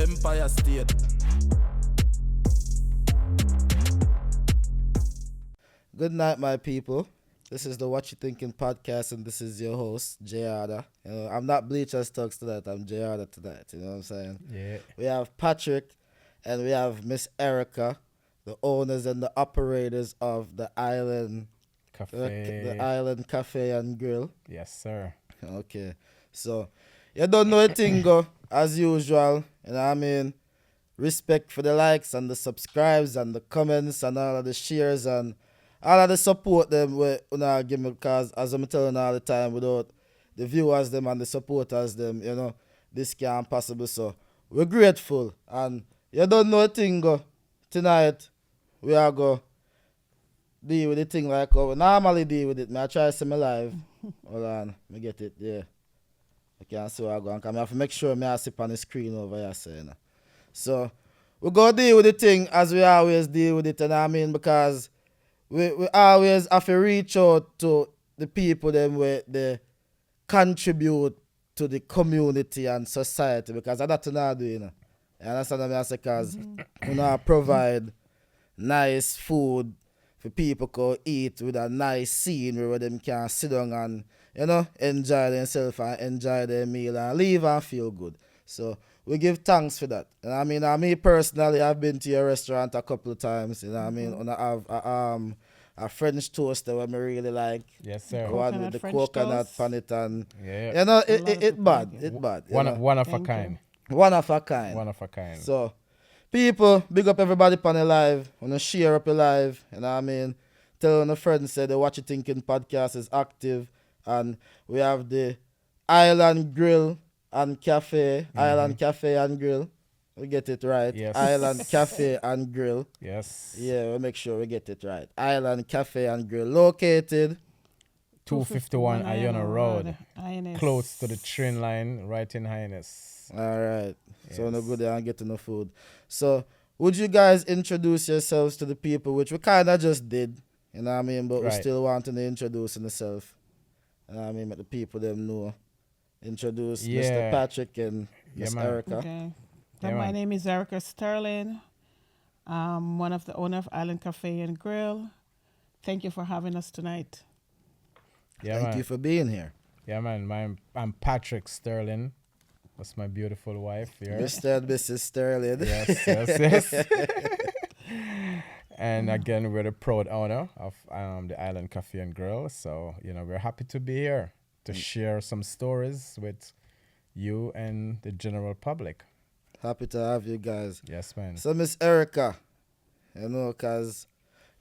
Empire State. Good night, my people. This is the What You Thinking podcast, and this is your host, Jayada. I'm not Bleacher Stokes tonight, I'm Jayada tonight, you know what I'm saying? Yeah. We have Patrick, and we have Miss Erica, the owners and the operators of the Island Cafe. the Island Cafe and Grill. Yes, sir. Okay, so you don't know a thing, go, as usual, you know what I mean? Respect for the likes and the subscribes and the comments and all of the shares and all of the support them we give me, because as I'm telling all the time, without the viewers them and the supporters them, this can't possible. So we're grateful, and you don't know a thing, go, tonight we are go deal with the thing like how we normally deal with it. I try to see me live. Hold on, me get it, yeah. I can't see where I go, and I have to make sure I sip on the screen over here, so we go deal with the thing as we always deal with it, and I mean, because we always have to reach out to the people them where they contribute to the community and society, because that's what I do, You understand what I say? Because we now provide nice food for people to eat with a nice scene where them can sit down and, enjoy themselves and enjoy their meal and leave and feel good. So we give thanks for that. And I mean, me personally, I've been to your restaurant a couple of times. You know what I mean? And I have a French toast that I really like. Yes, sir. One with the French coconut toast. on it, and Yeah. it bad. It bad. One of a Thank kind. One of a kind. One of a kind. So, people, big up everybody on the live. Wanna share up your live. You know what I mean? Tell on a friend, say the What You Thinking podcast is active. And we have the Island Grill and Cafe. Island Cafe and Grill. We get it right. Yes. Island Cafe and Grill. Yes. Yeah, we'll make sure we get it right. Island Cafe and Grill. Located 251 Iona Road. Hyannis. Close to the train line, right in Hyannis. All right. So Yes. no good there and get no food. So would you guys introduce yourselves to the people, which we kind of just did, you know what I mean? But we Right. still wanting to introduce ourselves. You know what I mean? Let the people them know. Introduce Mr. Yeah. Patrick and Yeah, Miss man. Erica. Okay. Yeah, My man. name is Erica Sterling. I'm one of the owner of Island Cafe and Grill. Thank you for having us tonight. Yeah, Thank man. you for being here. Yeah, man. I'm Patrick Sterling. That's my beautiful wife here. Mr. and Mrs. Sterling. Yes. And again, we're the proud owner of the Island Cafe and Grill. So, we're happy to be here to share some stories with you and the general public. Happy to have you guys. Yes, man. So Miss Erica, because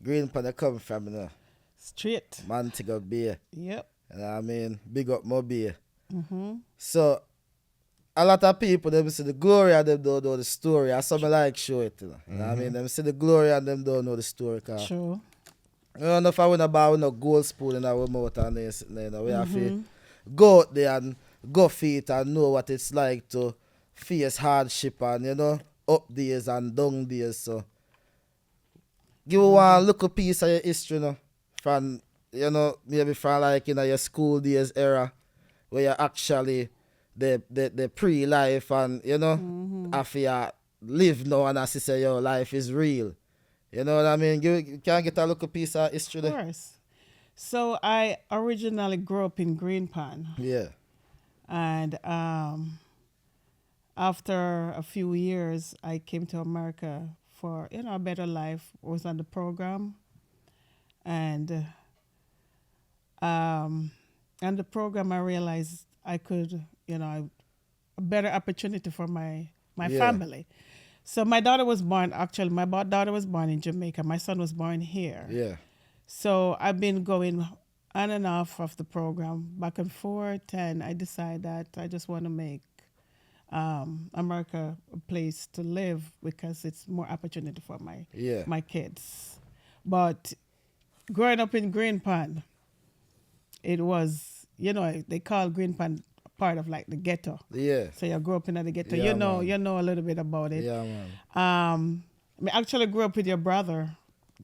Green Pan come from, Straight. Montego Bay. Yep. You know what I mean? Big up my Bay. Mm-hmm. So, a lot of people, them see the glory and them don't know the story. And some like show it, You know what I mean? Them see the glory and them don't know the story. True. I don't know if I win a bar with no gold spoon in our mouth and this, we have to go out there and go feet and know what it's like to face hardship and, up days and down days. So, give one little piece of your history, from, maybe from like, your school days era, where you actually the pre-life and, after you live now and as you say your life is real. You know what I mean? You can get a little piece of history Of there. course. So I originally grew up in Green Pan. Yeah. And after a few years, I came to America for, a better life. I was on the program. And on the program, I realized I could, a better opportunity for my Yeah. family. So my daughter was born, actually, my daughter was born in Jamaica. My son was born here. Yeah. So I've been going on and off of the program, back and forth, and I decided that I just want to make America a place to live because it's more opportunity for my kids. But growing up in Green Pan, it was, they call Green Pan part of like the ghetto. Yeah. So you grew up in the ghetto. Yeah, you know a little bit about it. Yeah, man. I actually grew up with your brother.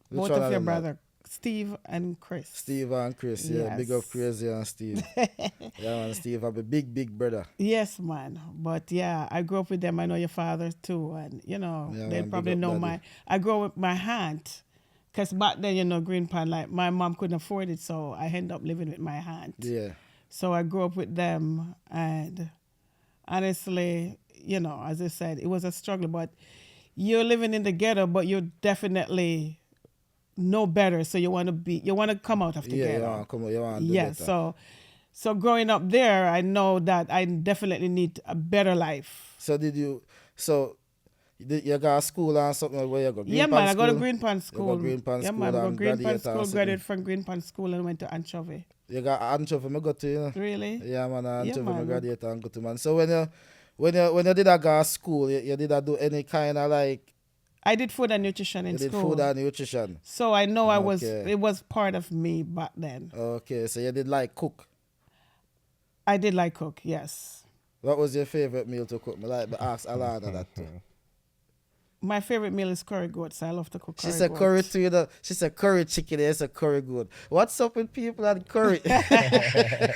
Which Both one of of your them, brother. Steve and Chris. Steve and Chris, yeah. Yes. Big up Crazy and Steve. Yeah, man, Steve have a big brother. Yes, man. But yeah, I grew up with them. I know your father too, and Yeah, they man, probably big up know daddy. I grew up with my aunt, cause back then, Green Pan, like my mom couldn't afford it, so I ended up living with my aunt. Yeah. So I grew up with them, and honestly, as I said, it was a struggle. But you're living in the ghetto, but you definitely know better. So you want to come out of the Yeah, ghetto. you want to do Yes. better. So growing up there, I know that I definitely need a better life. So you got a school or something where you go? Yeah, man, I go to Green Pan School. You go Green Pan Yeah, School man, I go and Green Pan graduate or School, something? graduated from Green Pan School and went to Anchovy. You got Anchovy, I go to, you know? Really? Yeah, man, Anchovy, I man. graduate and go to, man. So when you did go to school, you did do any kind of like... I did food and nutrition in You school. did food and nutrition. So I know Okay. it was part of me back then. Okay, so you did like cook. I did like cook, yes. What was your favorite meal to cook? I like to ask Alana that too. My favorite meal is curry goat, so I love to cook She curry said goat. curry too, She said curry chicken, it's a curry good. What's up with people and curry?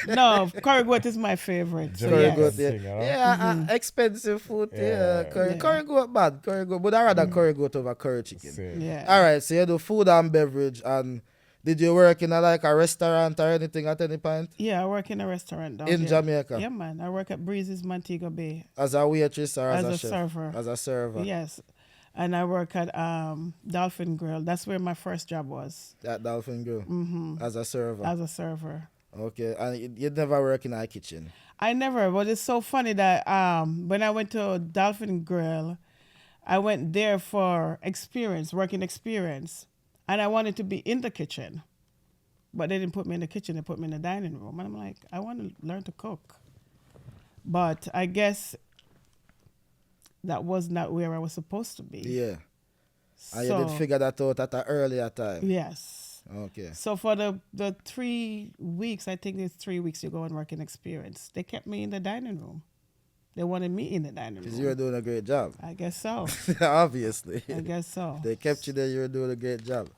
No, curry goat is my favorite. So Curry yes. goat, yeah. Yeah, expensive food, yeah. Curry goat bad, curry goat. But I rather curry goat over curry chicken. Yeah. All right, so you do food and beverage, and did you work in a restaurant or anything at any point? Yeah, I work in a restaurant down In here. Jamaica? Yeah, man. I work at Breeze's Montego Bay. As a waitress or as a chef? server. As a server. Yes. And I work at Dolphin Grill. That's where my first job was. At Dolphin Grill? Mm-hmm. As a server? As a server. Okay, and you never work in a kitchen? I never, but it's so funny that when I went to Dolphin Grill, I went there for working experience, and I wanted to be in the kitchen. But they didn't put me in the kitchen, they put me in the dining room. And I'm like, I want to learn to cook. But I guess that was not where I was supposed to be. Yeah. And you did figure that out at an earlier time? Yes. Okay. So for the 3 weeks, I think it's 3 weeks you go and work in experience, they kept me in the dining room. They wanted me in the dining room. Because you were doing a great job. I guess so. Obviously. I guess so. They kept you there, you were doing a great job.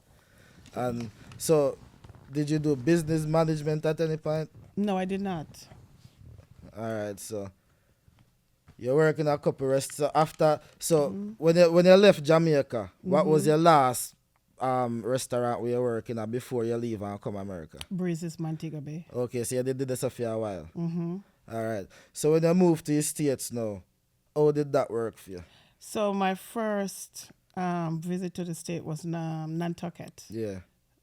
And so, did you do business management at any point? No, I did not. All right, so you're working a couple restaurants. So when you left Jamaica, what was your last restaurant where you working at before you leave and come America? Breeze's Montego Bay. Okay, so you did this for a while. Mm-hmm. All right. So when you moved to the States now, how did that work for you? So my first visit to the state was Nantucket. Yeah.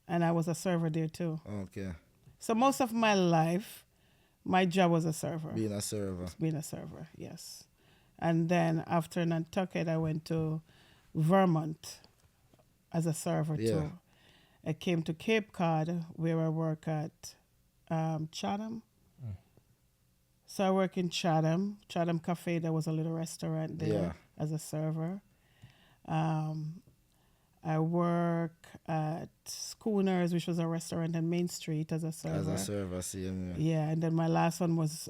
And I was a server there too. Okay. So most of my life, my job was a server. Being a server. Being a server, yes. And then after Nantucket, I went to Vermont as a server too. I came to Cape Cod where I work at Chatham. So I work in Chatham Cafe. There was a little restaurant there as a server. I work at Schooners, which was a restaurant on Main Street as a server. As a server, same. Yeah, and then my last one was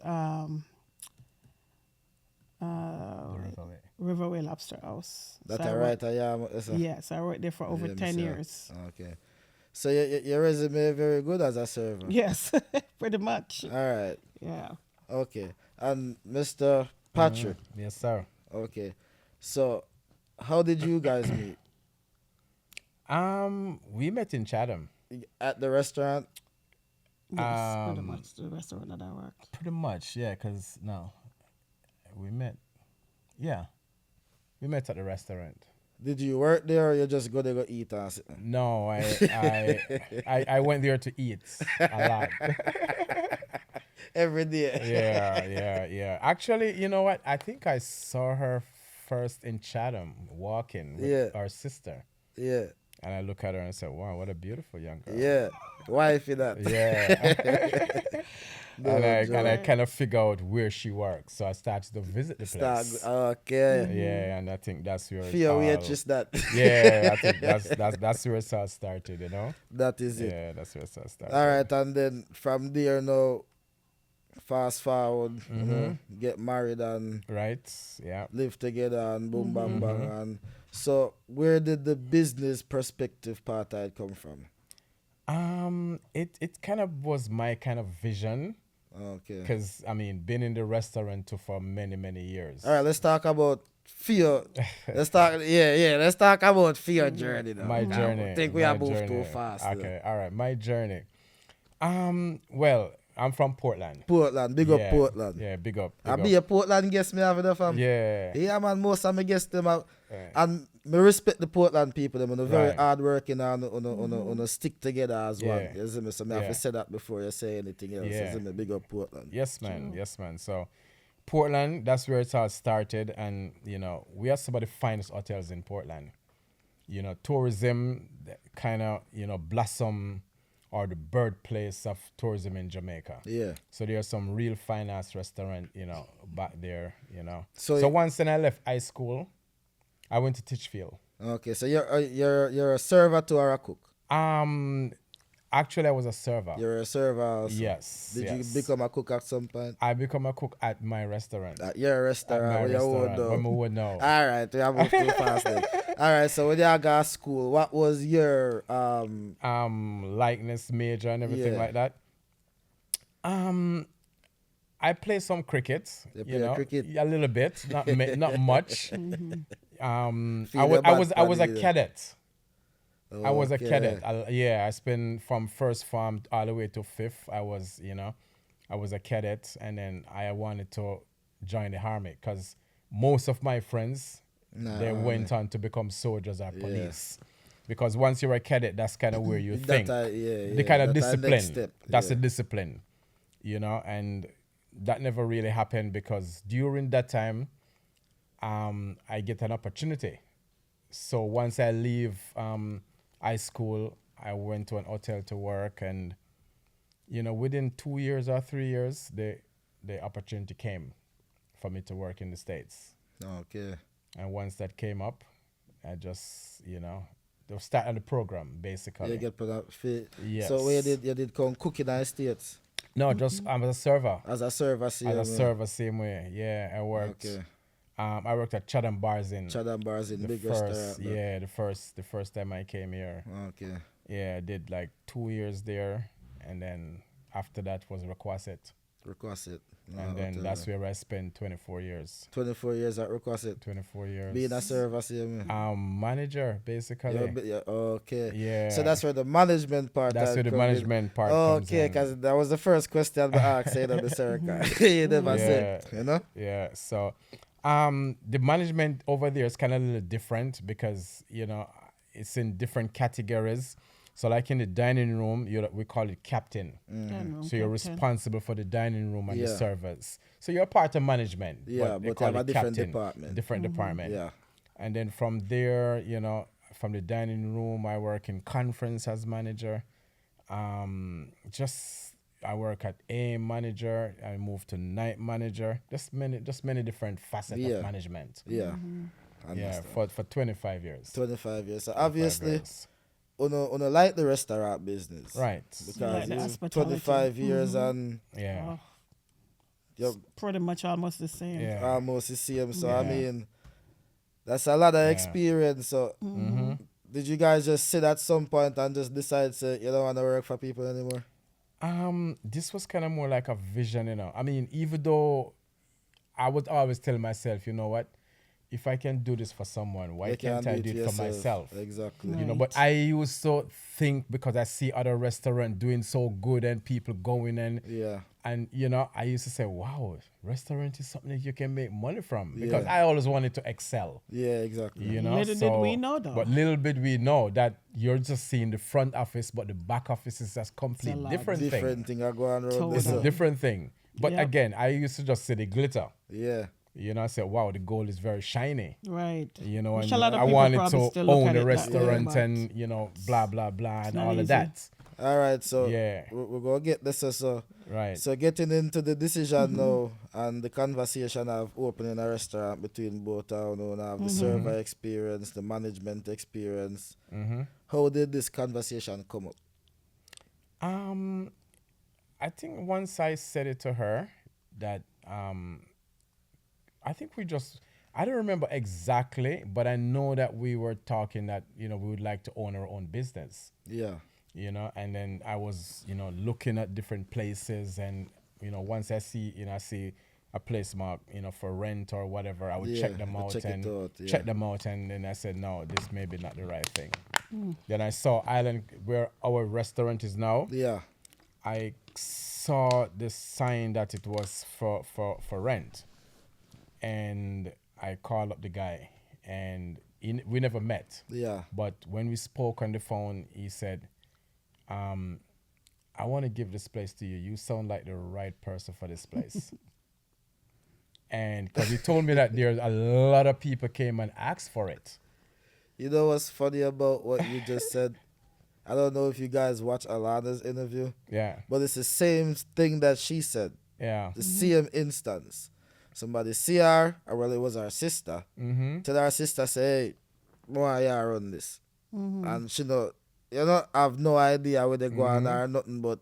Riverway Lobster House. That's so right, Yes, I worked there for over 10 years. Okay. So your resume very good as a server? Yes, pretty much. All right. Yeah. Okay. And Mr. Patrick? Yes, sir. Okay. So how did you guys meet? We met in Chatham. At the restaurant? Yes, pretty much the restaurant that I worked. Pretty much, yeah, because we met. Yeah. We met at the restaurant. Did you work there or you just go there go eat and sit? No, I went there to eat a lot. Every day. Yeah. Actually, you know what? I think I saw her first in Chatham walking with our sister. Yeah. And I look at her and said, wow, what a beautiful young girl. Yeah. Wifey that. Yeah. and I kind of figure out where she works. So I started to visit the place. Okay. Yeah, and I think that's where Fear waitress that. Yeah, I think that's where it all started, you know? That is it. Yeah, that's where it all started. All right, and then from there now, fast forward, you know, get married and live together and boom, bam, bang. And so where did the business perspective part come from? It kind of was my kind of vision. Okay. Because I mean, been in the restaurant too for many years. All right, let's talk about fear. Let's talk about fear journey now. My journey. I think we my are both too journey. fast. Okay, all right, my journey. Well, I'm from Portland. Portland, big up Portland. Yeah, big up. I be a Portland guest me have enough fam. Yeah. Yeah man, most of my guests them are, and me respect the Portland people, them are very hard working and on a stick together as well. You see me? So I have to say that before you say anything else. You see me? Big up Portland. Yes man, yes man. So Portland, that's where it all started, and we have some of the finest hotels in Portland. Tourism kind of blossom, or the birthplace of tourism in Jamaica. Yeah. So there are some real fine ass restaurant, back there, So once then I left high school, I went to Titchfield. Okay, so you're a server to or a cook? Actually I was a server. You're a server also. Yes. Did you become a cook at some point? I become a cook at my restaurant. You're a restaurant. At my restaurant. When we would know. All right, we have moved too fast then. All right, so when you got school, what was your likeness major and everything like that? I play some cricket. You play cricket? A little bit, not much. I was a cadet. I was a cadet. I spent from first farm all the way to fifth. I was a cadet, and then I wanted to join the army because most of my friends they went on to become soldiers or police. Because once you're a cadet, that's kind of where you think the kind of discipline. That's a discipline, and that never really happened because during that time, I get an opportunity. So once I leave high school, I went to an hotel to work, and within 2 years or 3 years, the opportunity came for me to work in the States. Okay. And once that came up, I just they started the program basically. You get put up fit. Yes. So where you did come cooking in the States? No, just I was a server. As a server, Same way. Yeah, I worked. Okay. I worked at Chatham Bars in big restaurant. Yeah, the first time I came here. Okay. Yeah, I did like 2 years there, and then after that was Requasset. And then that's where I spent 24 years. 24 years at Requasset. 24 years. Being a server, manager, basically. Okay. Yeah. So that's where the management part. That's where the management part comes in. Okay, because that was the first question I asked you the server. You never said, Yeah. So, the management over there is kind of a little different because it's in different categories. So like in the dining room, we call it captain. So you're responsible for the dining room and the servers. So you're part of management. Yeah, but you have a different department. Department. Yeah. And then from there, from the dining room, I work in conference as manager. I work at AM manager. I moved to night manager. Just many different facets of management. Yeah. Yeah, for 25 years. 25 years. So obviously, on like the restaurant business. Right. Because 25 years and it's pretty much almost the same. Yeah. Almost the same. So I mean, that's a lot of experience. So did you guys just sit at some point and just decide to you don't want to work for people anymore? This was kind of more like a vision, I mean, even though I would always tell myself, you know what? If I can do this for someone, why can't I do it for myself? Exactly. Right. But I used to think because I see other restaurants doing so good and people going and I used to say, wow, restaurant is something that you can make money from because I always wanted to excel. Yeah, exactly. Little did we know though. But little bit we know that you're just seeing the front office, but the back office is a complete different thing. Different thing are going around. It's a different thing. But again, I used to just see the glitter. Yeah. I said, wow, the gold is very shiny. Right. And I wanted to own a restaurant and, blah, blah, blah, and all of that. All right, so we're going to get this. Right. So getting into the decision now and the conversation of opening a restaurant between both our own, have the server experience, the management experience. How did this conversation come up? I think once I said it to her that I think I don't remember exactly, but I know that we were talking that, we would like to own our own business. Yeah. you know, and then I was, you know, looking at different places, and you know, once I see, you know, I see a place mark, you know, for rent or whatever, I would check them out check them out, and then I said, no, this may be not the right thing. Then I saw Island, where our restaurant is now. Yeah. I saw the sign that it was for rent, and I called up the guy, and we never met. Yeah. But when we spoke on the phone, he said, I want to give this place to you. You sound like the right person for this place. And because he told me that there's a lot of people came and asked for it. You know what's funny about what you just said? I don't know if you guys watch Alana's interview. Yeah. But it's the same thing that she said. Yeah. The same instance. Somebody see her, or well, it was her sister. Tell her sister, say, hey, why you run this? And she have no idea where they go on or nothing, but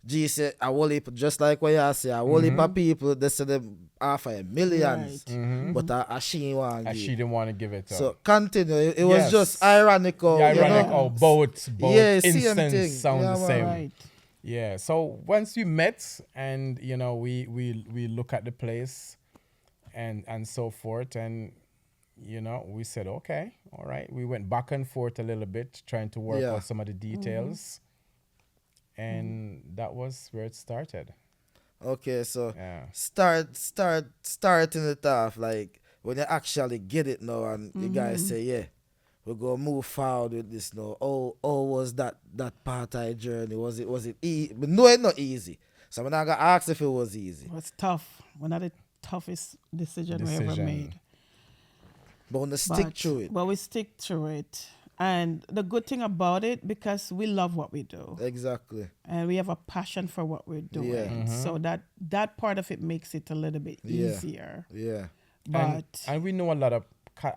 G said, I will heap, just like what you say, I will heap of people, they said them offer millions, but she didn't want to give. She didn't want to give it up. So continue. It was just ironical. Ironical. Both instances sound the same. Right. Yeah. So once we met, and you know, we look at the place, and so forth, and you know, we said, okay, all right. We went back and forth a little bit, trying to work out some of the details. And that was where it started. Okay, so starting it off, like when you actually get it now, and you guys say, yeah, we're gonna move forward with this now. Oh, was that part of the journey? Was it easy? But no, it's not easy. So I'm not gonna ask if it was easy. It was tough. One of the toughest decision we ever made. But we stick through it. But we stick through it. And the good thing about it, because we love what we do. Exactly. And we have a passion for what we're doing. Yeah. So that part of it makes it a little bit easier. Yeah. But and we know a lot of,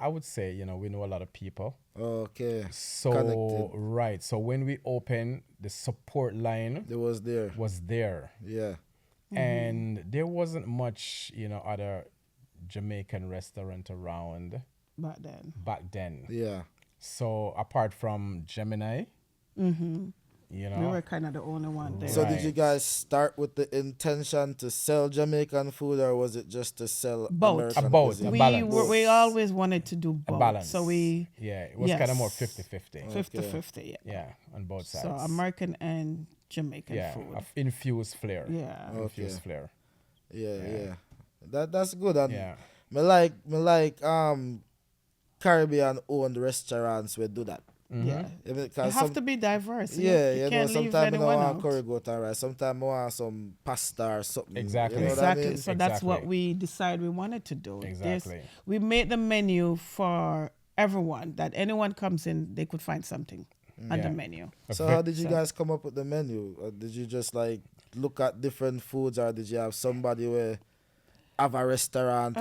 I would say, you know, we know a lot of people. Okay. So connected. Right. So when we opened, the support line was there. Yeah. And there wasn't much, you know, other Jamaican restaurant around back then. Yeah. So apart from Gemini, you know, we were kind of the only one there. So did you guys start with the intention to sell Jamaican food, or was it just to sell both? American Both. cuisine? We always wanted to do both. A balance. So it was kind of more 50-50. 50-50, Yeah, on both sides. So American and Jamaican food. Infused flair. Yeah. Infused flair. Yeah. That's good. And yeah. me like Caribbean owned restaurants will do that. Yeah. You have to be diverse. Yeah, you can't leave sometimes I anyone want out. curry goat and rice. Sometimes I want some pasta or something. Exactly. You know Exactly. what I mean? So that's what we decided we wanted to do. Exactly. We made the menu for everyone, that anyone comes in, they could find something on the menu. So how did you guys come up with the menu? Or did you just like look at different foods, or did you have somebody where have a restaurant?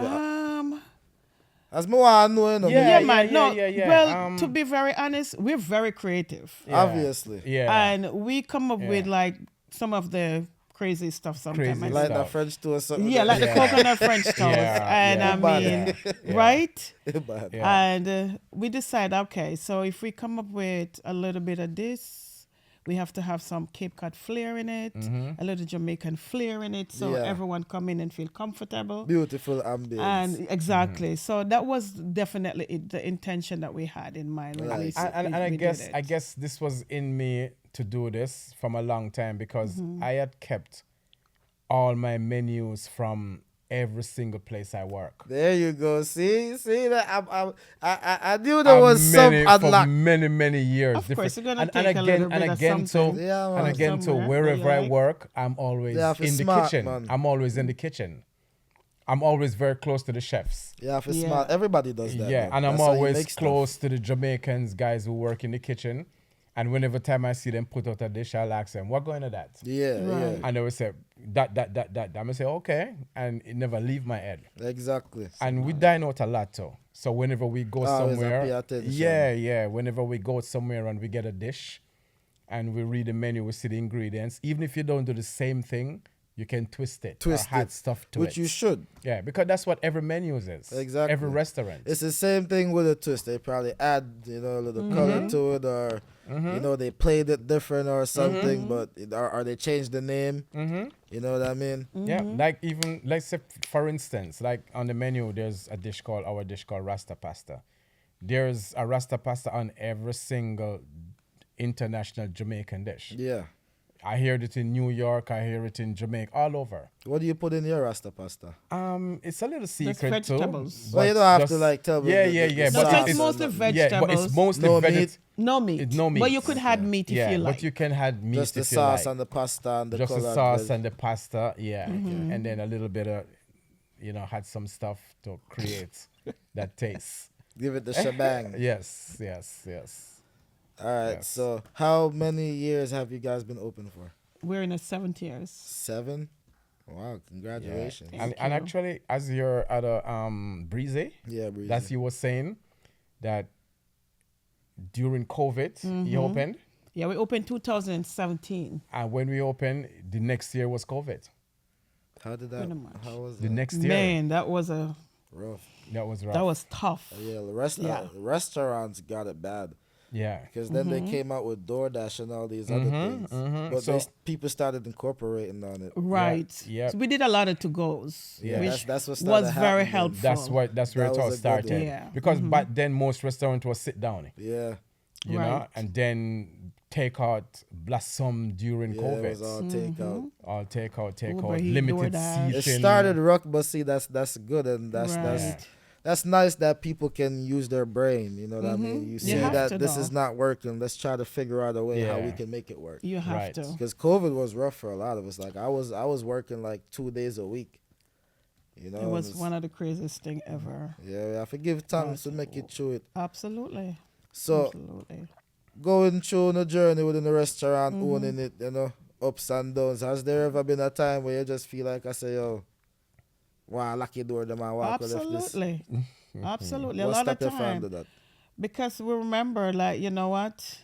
As more I know, you know. Yeah. Well, to be very honest, we're very creative. Yeah. Obviously. Yeah. And we come up with like some of the crazy stuff sometimes. Like the French toast or something. Yeah, like the coconut French toast. And I mean, right? And we decide, okay, so if we come up with a little bit of this, we have to have some Cape Cod flair in it, a little Jamaican flair in it, so everyone come in and feel comfortable. Beautiful ambience. And exactly. So that was definitely the intention that we had in mind. When I guess this was in me to do this from a long time, because I had kept all my menus from every single place I work. There you go. See that I knew there was some unlock for many years. Of course, you're gonna take a little bit of something. And again, so wherever I work, I'm always in the kitchen. Man. I'm always in the kitchen. I'm always very close to the chefs. Yeah, for smart. Everybody does that. Yeah, man. and I'm That's always close to the Jamaicans guys who work in the kitchen. And whenever time I see them put out a dish, I'll ask them, what going to that? Yeah. And they will say, that. I'm going to say, okay. And it never leave my head. Exactly. And we dine out a lot too. So whenever we go somewhere, whenever we go somewhere and we get a dish and we read the menu, we see the ingredients, even if you don't do the same thing, you can twist it or add stuff to it. Which you should. Yeah, because that's what every menu is. Exactly. Every restaurant. It's the same thing with a twist. They probably add, a little color to it, or they played it different or something, but or they changed the name. You know what I mean? Yeah, like even let's say for instance, like on the menu, there's a dish called Rasta pasta. There's a Rasta pasta on every single international Jamaican dish. Yeah. I hear it in New York. I hear it in Jamaica, all over. What do you put in your Rasta pasta? It's a little secret vegetables. too. Well, you don't have to tell me. Yeah. So But it's mostly vegetables. But it's mostly No vegetables. No meat. No meat. But you could add meat if you like. But you can add meat Just the if you sauce like. and the pasta and the Just the colored sauce veg. and the pasta, and then a little bit of, had some stuff to create that taste. Give it the shebang. Yes. All right. Yes. So, how many years have you guys been open for? We're in the 7th years. 7. Wow! Congratulations. And actually, as you're at a Breezy, Breezy. that's you were saying that during COVID you opened. Yeah, we opened 2017. And when we opened, the next year was COVID. How did that? Pretty much. How was The that? next year, Man, that was Rough. that was rough. that was tough. Yeah, the restaurants got it bad. Yeah. Because then they came out with DoorDash and all these other things. But So- people started incorporating on it. Right. yeah. So we did a lot of to-goes, Yeah. which That's what was started very happening. helpful. That's where That it all was a good one. started. Yeah. Because back then most restaurants was sit down, Yeah. you know, Right. and then takeout blossomed during Yeah, COVID. it was all takeout. All takeout, Uber Eats, limited DoorDash. It seating. started rough, but see, that's good, and Right. that's nice that people can use their brain. You know what I mean? You see have that to, this though. is not working. Let's try to figure out a way how we Yeah. can make it work. You have Right. to. Because COVID was rough for a lot of us. Like I was working like 2 days a week. You know, It was one of the craziest thing ever. Yeah, I forgive thanks to make it through it. Absolutely. So Absolutely. going through the journey within the restaurant, owning it, ups and downs. Has there ever been a time where you just feel like I say, yo, wow, lucky door them and walk with this? Absolutely. Absolutely. A What lot stop of you from time. do that? Because we remember, like, you know what?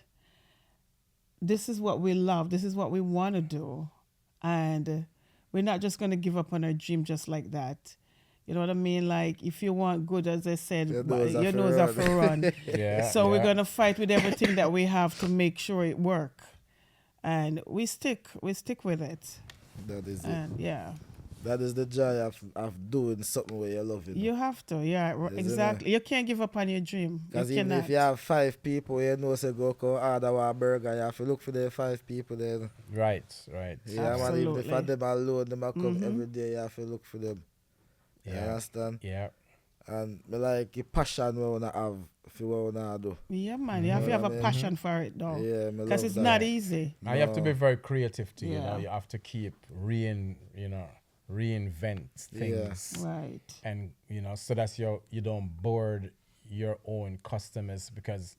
This is what we love. This is what we want to do. And we're not just going to give up on our dream just like that. You know what I mean? Like, if you want good, as I said, Your your nose nose have are to for run. Yeah. So we're yeah. going to fight with everything that we have to make sure it work. And we stick with it. That is it. And yeah, That is the joy of doing something where you love it. you have to. Yeah, Isn't exactly. You can't give up on your dream. Because You even cannot. if you have 5 people, you know, say go order one burger, you have to look for the 5 people then. Right. Yeah, man, even if Absolutely. them alone, them a come every day, you have to look for them. You Yeah. understand? Yeah. And me like the passion we wanna have for what we wanna do. Yeah, man. You have to have a Mhm. passion for it, though. Yeah, me Because love it's that. not easy. Now you have to be very creative too. You Yeah. know, you have to keep reinvent things, Right. and so that's you don't bored your own customers because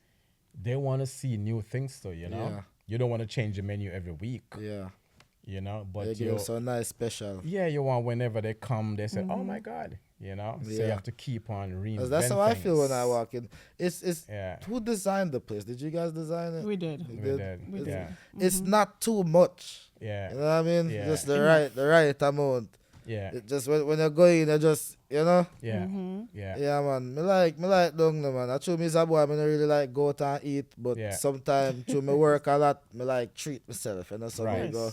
they want to see new things too. Yeah. You don't want to change the menu every week. Yeah. But They give them so nice special. yeah, you want whenever they come, they say, "Oh my God," So you Yeah. have to keep on reinventing. That's how I feel when I walk in. It's Yeah. who designed the place? Did you guys design it? We did. You We did? did. We Yeah. did. It's not too much. Yeah. You know what I mean? Yeah. Just the right amount. Yeah. It just when you're going, you just Yeah. Mm-hmm. Yeah. Yeah, man. Me like down there, man. I true me as a boy, I don't really like go out and eat, but Yeah. sometimes through me work a lot, me like treat myself. So Right. I go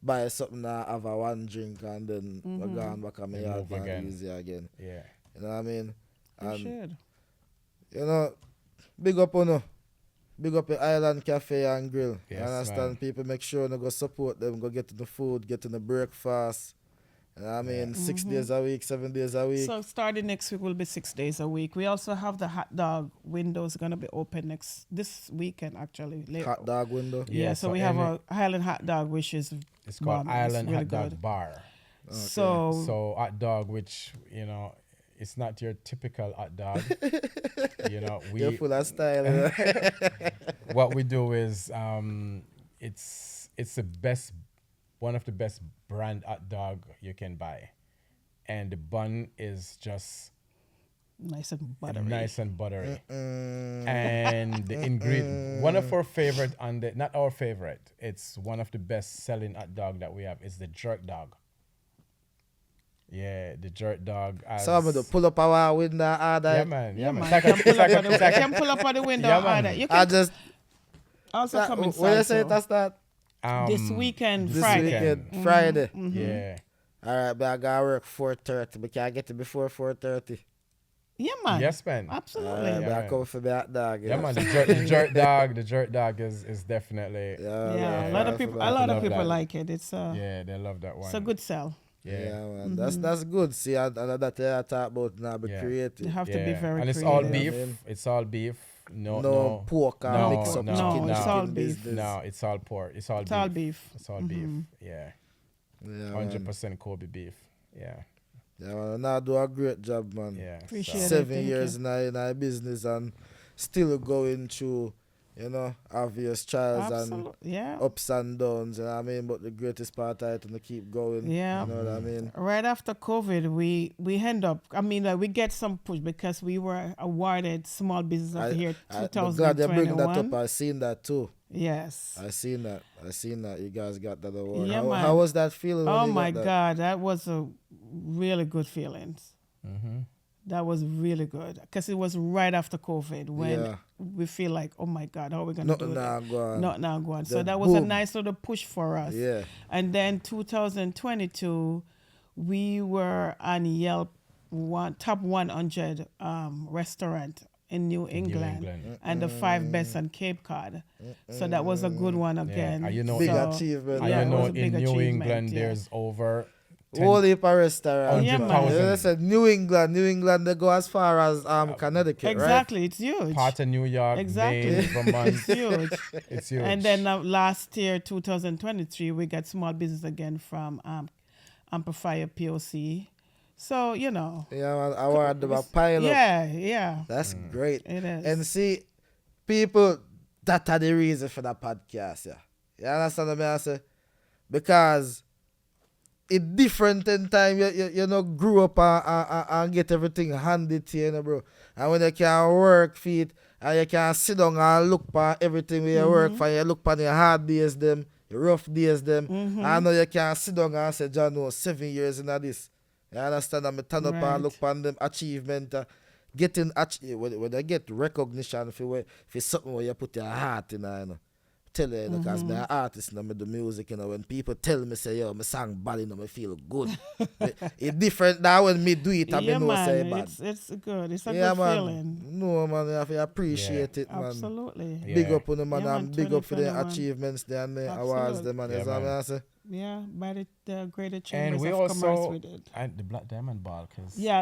buy something and have a one drink and then I go on back on my And yard move and again. easy again. Yeah. You know what I mean? You And should. big up on you. Big up the Island Cafe and Grill. Yes, You understand? man. People make sure you go support them, go get to the food, get to the breakfast. You know what I mean? 6 days a week, 7 days a week. So starting next week will be 6 days a week. We also have the hot dog windows going to be open this weekend, actually. Hot dog window. Yeah, Yeah, so so we have any- a Highland hot dog, which is It's called bomb. Island really Hot Dog good. Bar. So So hot dog, which it's not your typical hot dog. You're we full of style. what we do is it's the best, one of the best brand hot dog you can buy, and the bun is just nice and buttery. nice and buttery. And the ingredient, one of our favorite, not our favorite, it's one of the best selling hot dog that we have is the jerk dog. Yeah, the jerk dog. So I'm gonna pull up our window order. Yeah, man. Yeah, man. Can pull up on the window order. You I can just also come inside. when you say it start? This weekend, This Friday. weekend, Friday. Yeah. All right, but I gotta work 4:30. But can I get it before 4:30? Yeah, man. Yes, man. Absolutely. But I man. come for that dog. Yeah, man. The jerk dog is definitely. Yeah, a lot of people that. like it. It's Yeah, they love that one. it's a good sell. Yeah, man. That's good. See, and that I talk about now, be creative. You have to be very and it's creative. all beef. It's all beef. No pork or mix up chicken. It's all beef. Business. No, it's all pork. It's all It's beef. all beef. It's all beef. Yeah. 100% Kobe beef. Yeah. Yeah, man. Now do a great job, man. Yeah. Appreciate it. 7 years in our business and still going through, obvious trials and ups and downs. You know what I mean? But the greatest part of it to keep going. Yeah. You know what I mean? Right after COVID, we end up. I mean, we get some push because we were awarded Small Business of the Year 2021. I'm glad you bring that up. I seen that too. Yes. I seen that. You guys got that award. Yeah, man. How was that feeling? Oh my God, that was a really good feeling. That was really good because it was right after COVID when we feel like, oh my God, how are we gonna do it? Not now, go on. So that was a nice little push for us. Yeah. And then 2022, we were on Yelp top 100 restaurant in New England, and the 5 best on Cape Cod. So that was a good one again. Big achievement. In New England, there's over whole heap of restaurants. Yeah, man. They said New England, they go as far as Connecticut, exactly, right? It's huge. Part of New York, exactly. Maine, Vermont. It's huge. It's huge. And then last year, 2023, we got Small Business again from Amplifier POC. So, Yeah, man, I want them a pile up. Yeah. That's great. It is. And see, people, that are the reason for that podcast, yeah. You understand what I say? Because it's different in time. You grew up and get everything handed to you, bro. And when you can work for it, and you can sit down and look for everything where you work for, you look for your hard days, them, your rough days, them. I know you can sit down and say, John, 7 years in this. You understand? I'm turn up and look for them achievement. When they get recognition for something where you put your heart in, tell you, because I'm an artist and I do music, when people tell me, say, yo, my song bad, I feel good. It's different now when me do it, I know say bad. It's good. It's a good feeling. No, man, I have to appreciate it, man. Absolutely. Big up on them, man, Yeah, and big up for the achievements there and the awards, them, man. You know what I say? Yeah, by the Greater Chambers and we of also, Commerce we did. And the Black Diamond Ball.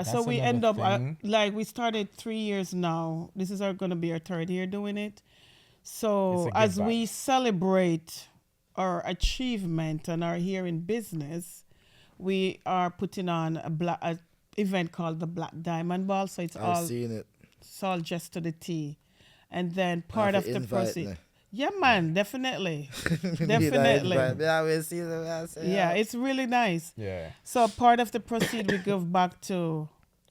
So we end up, we started 3 years now. This is going to be our 3rd year doing it. So as we celebrate our achievement and are here in business, we are putting on a event called the Black Diamond Ball. So it's it's all just to the tea. And then part of the proceeds. Yeah, man, definitely. Definitely. Yeah, it's really nice. Yeah. So part of the proceed we give back to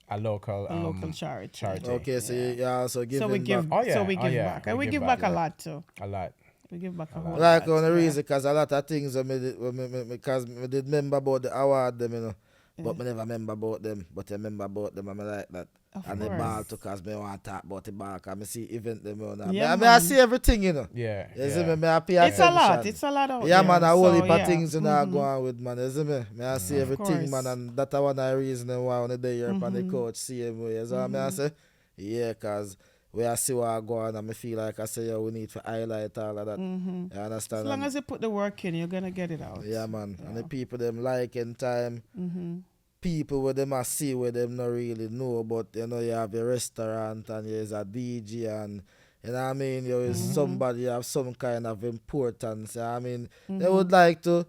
a local charity. Okay, so you also give back. So we give back. And we give back a lot too. A lot. We give back a whole lot. Like on the reason, because a lot of things, because I did remember about the award, them, but I never remember about them. But I remember about them, I'm like that. And the ball too, because I want to talk about the ball, because I see event them. I see everything, Yeah. It's a lot. It's a lot of man, a whole heap of things go on with, man. You see me? I see everything, man, and that's one of the reasons why on the day you're on the coach, see him. You know what I say? Yeah, because where I see what I go on, and I feel like I say, we need to highlight all of that. You understand? As long as you put the work in, you're going to get it out. Yeah, man. Yeah. And the people, them like in time. People with them I see where them not really know, but you have a restaurant and there's a DJ and you know what I mean, you is somebody have some kind of importance. I mean, they would like to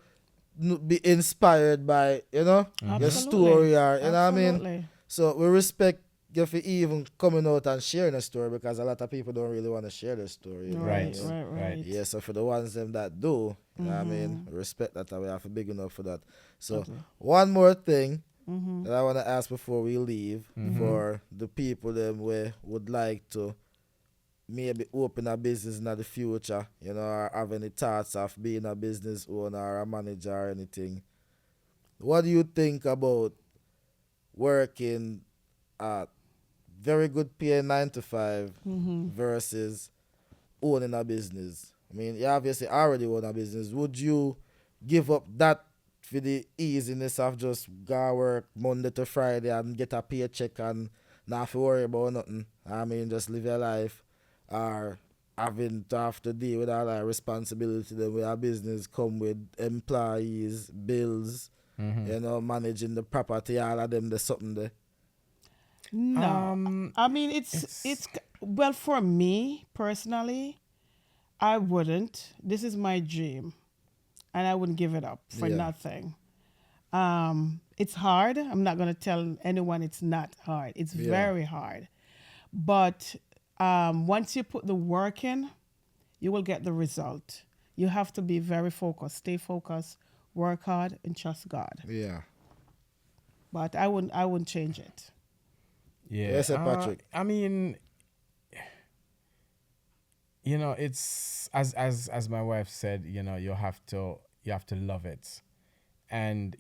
be inspired by, your story or you know what I mean. So we respect you for even coming out and sharing a story, because a lot of people don't really want to share their story. Right. Yeah, so for the ones them that do, you know what I mean, respect that, and we have to big enough for that. So one more thing that I want to ask before we leave, for the people them we would like to maybe open a business in the future, or have any thoughts of being a business owner or a manager or anything. What do you think about working at very good pay 9 to 5 versus owning a business? I mean, you obviously already own a business. Would you give up that for the easiness of just go work Monday to Friday and get a paycheck and not have to worry about nothing? I mean, just live your life, or having to have to deal with all that responsibility that with our business come with employees, bills, managing the property, all of them, there's something there. No, I mean it's well, for me personally, I wouldn't. This is my dream, and I wouldn't give it up for nothing. It's hard. I'm not gonna tell anyone it's not hard. It's very hard, but once you put the work in, you will get the result. You have to be very focused, stay focused, work hard, and trust God. Yeah. But I wouldn't change it. Yeah. Yes, sir, Patrick. I mean, it's as my wife said, you have to love it. And,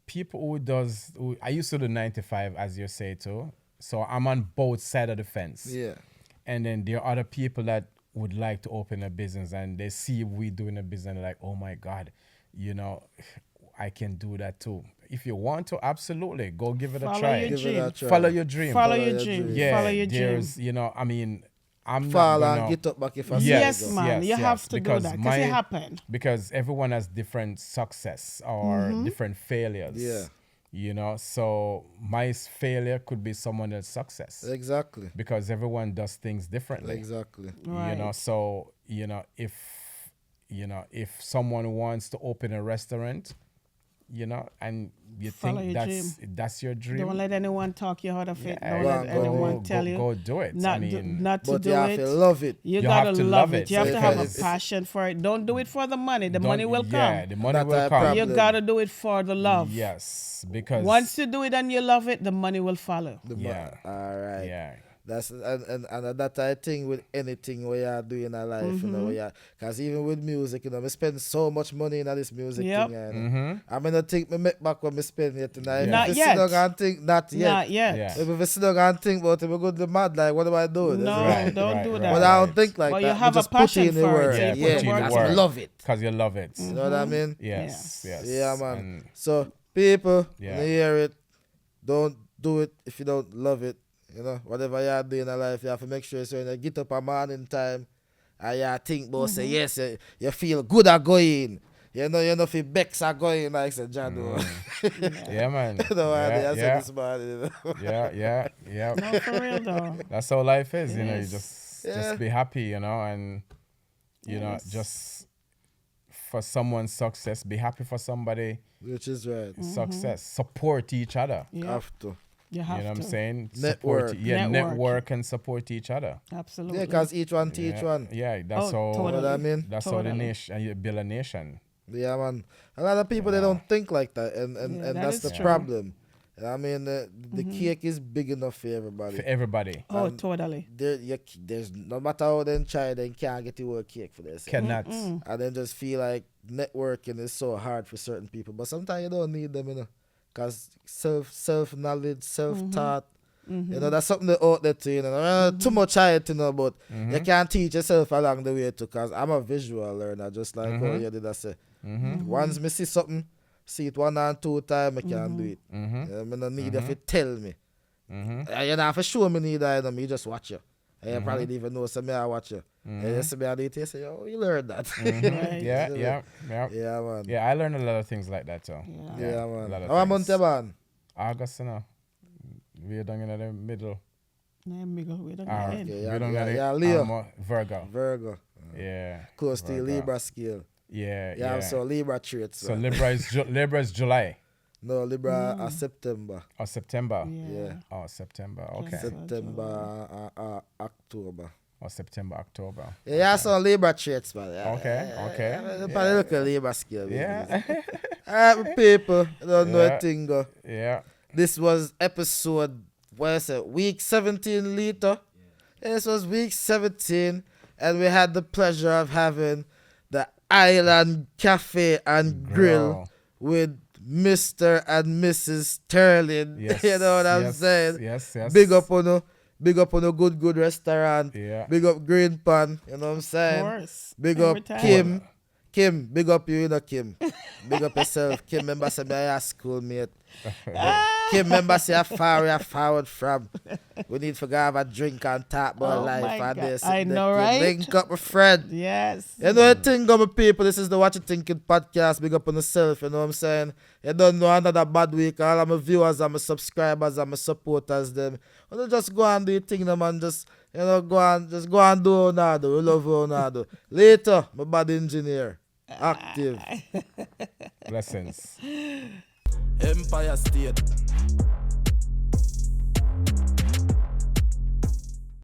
people who I used to do 9 to 5, as you say too. So I'm on both sides of the fence. Yeah. And then there are other people that would like to open a business and they see we doing a business and they're like, oh my God, I can do that too. If you want to, absolutely, go give it a try. Follow your dream. Follow your dream. Yeah, Follow your dream. there's, I mean, I'm fall not and get up back if I Yes, man. You have to do that because it happened. Because everyone has different success or different failures. Yeah. So my failure could be someone else's success. Exactly. Because everyone does things differently. Exactly. Right. So, if someone wants to open a restaurant, and you Follow think your that's your dream. Don't let anyone talk you out of it. Yeah, Don't let anyone tell you. Go do it. Not to But do you have it. to love it. You You gotta have to love love it. it. You have to have a Because passion for it. Don't do it for the money. The money will Yeah, come. the money That will type come. problem. You gotta do it for the love. Yes, because Once you do it and you love it, the money will follow. All right. Yeah. That's and that I think with anything we are doing in our life, because even with music, we spend so much money in this music thing. And I'm gonna think me make back what me spend yet tonight. Not If yet. Sit down and think, not yet. Not yet. Yeah. If we sit down and think about it, we go to the mad. Like, what am I doing? No, Right, don't do that. But I don't think like But that. you have we a just put passion in the for it, work. so you put Yeah, the work because in. we love it. Because you love it. You know what I mean? Yes. Yeah, man. And So people, Yeah. when you hear it, don't do it if you don't love it. Whatever you're doing in life, you have to make sure so you get up a morning time and you think about say yes, you feel good at going. You know if you becks are going like say Jado. yeah, man. This morning, Yeah. No, for real though. That's how life is, you Yes. just be happy, and just for someone's success, be happy for somebody Which is right. success. Support each other. Yeah. Have to. You have You know to. what I'm saying? Network. Support, Network. network and support each other. Absolutely. Yeah, because each one teach one. Yeah, that's how. totally. You know what I mean? That's how the Totally. nation and you build a nation. Yeah, man. A lot of people they don't think like that, and Yeah, that that's is the true. problem. I mean, the cake is big enough for everybody. For everybody. Oh, totally. There's no matter how they try, they can't get the whole cake for this. Cannot. And then just feel like networking is so hard for certain people. But sometimes you don't need them, because self knowledge, self taught. That's something they out there too. Too much higher to know, but you can teach yourself along the way too. Because I'm a visual learner, just like how you did. I say, once me see something, see it 1 or 2 times, I can do it. I don't need you to tell me. You don't have to show me neither. Me just watch you. And you probably didn't even know some I watch you. And you see me I did it, say, oh, you learned that. Right. Yeah, man. Yeah, I learned a lot of things like that too. Yeah, man. A lot of How things. month, man? August, we're down in the middle. Yeah, Miguel, we don't Ah, get in. okay. we don't get it. Yeah, Leo. Virgo. Virgo. Yeah. Close to the Virgo. Libra scale. Yeah. So Libra traits. So Libra is July No, Libra are September. or September. Yeah. Oh, September. Okay. September, October. Or September, October. Yeah, so Libra traits, man. Yeah, Okay. Probably look at Libra scale. Yeah. Alright, my people. I don't know Yeah. a thing. Go. Yeah. This was episode, week 17 later. Yeah, this was week 17. And we had the pleasure of having the Island Cafe and Grill with Mr. and Mrs. Sterling. Yes, You know what I'm yes, saying? yes, yes. Big up on a good restaurant. Yeah. Big up Green Pan. You know what I'm saying? Of course. Big Every up time. Kim. Kim, big up you know Kim. Big up yourself. Kim, remember say me a school mate. Kim, remember say how far we are forward from. We need to go have a drink and talk about Oh life my and God. this. I and that, know, Kim. right? Link up with friend. Yes. You know the thing, my people, this is the What You Thinking podcast. Big up on yourself, you know what I'm saying? You don't know another bad week. All of my viewers and my subscribers and my supporters, them. You just go and do your thing, them, and just, go and do Ronaldo. We love Ronaldo. Later, my bad engineer. Active. Blessings. Empire State.